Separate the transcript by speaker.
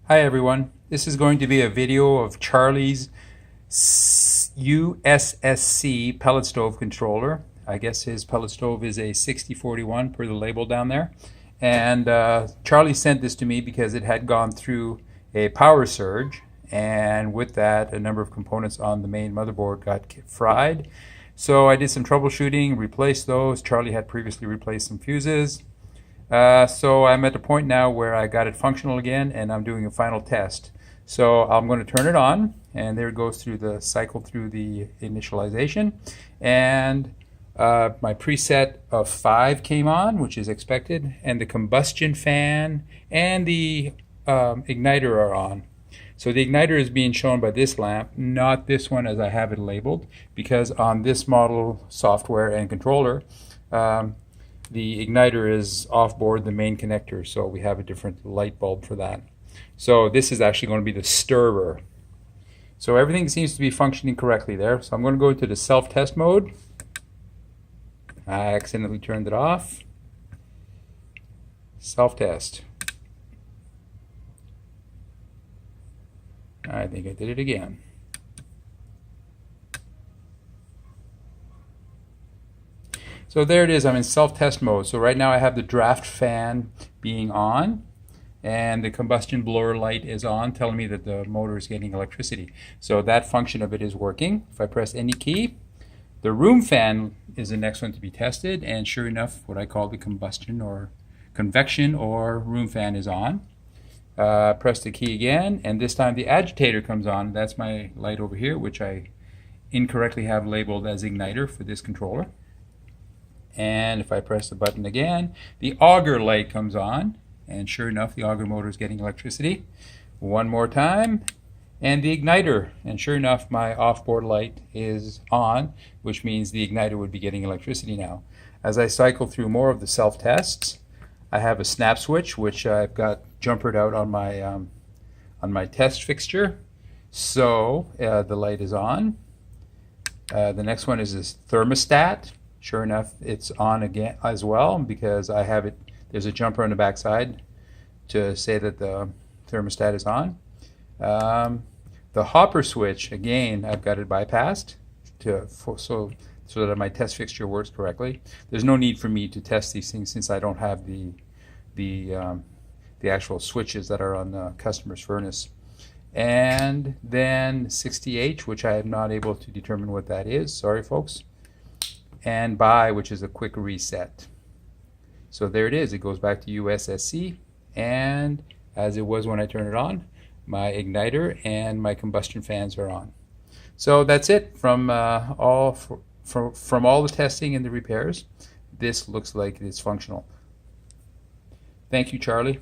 Speaker 1: Hi everyone, this is going to be a video of Charlie's U.S.S.C. pellet stove controller. I guess his pellet stove is a 6041 per the label down there. And Charlie sent this to me because it had gone through a power surge, and with that a number of components on the main motherboard got fried. So I did some troubleshooting, replaced those. Charlie had previously replaced some fuses. So I'm at the point now where I got it functional again, and I'm doing a final test. So I'm going to turn it on, and there it goes through the cycle through the initialization, and my preset of 5 came on, which is expected, and the combustion fan and the igniter are on. So the igniter is being shown by this lamp, not this one as I have it labeled, because on this model software and controller the igniter is off board the main connector, so we have a different light bulb for that. So this is actually going to be the stirrer. So everything seems to be functioning correctly there. So I'm going to go into the self-test mode. I accidentally turned it off. Self-test. I think I did it again. So there it is, I'm in self-test mode. So right now I have the draft fan being on, and the combustion blower light is on, telling me that the motor is getting electricity. So that function of it is working. If I press any key, the room fan is the next one to be tested, and sure enough, what I call the combustion or convection or room fan is on. Press the key again, and this time the agitator comes on. That's my light over here, which I incorrectly have labeled as igniter for this controller. And if I press the button again, the auger light comes on, and sure enough the auger motor is getting electricity. One more time, and the igniter, and sure enough my off-board light is on, which means the igniter would be getting electricity now. As I cycle through more of the self-tests, I have a snap switch which I've got jumpered out on my test fixture, so the light is on. The next one is this thermostat. Sure enough, it's on again as well, because I have it, there's a jumper on the back side to say that the thermostat is on. The hopper switch, again, I've got it bypassed so that my test fixture works correctly. There's no need for me to test these things since I don't have the actual switches that are on the customer's furnace. And then 60H, which I am not able to determine what that is. Sorry, folks. And buy, which is a quick reset. So there it is. It goes back to U.S.S.C. and as it was when I turned it on, my igniter and my combustion fans are on. So that's it from all the testing and the repairs. This looks like it's functional. Thank you, Charlie.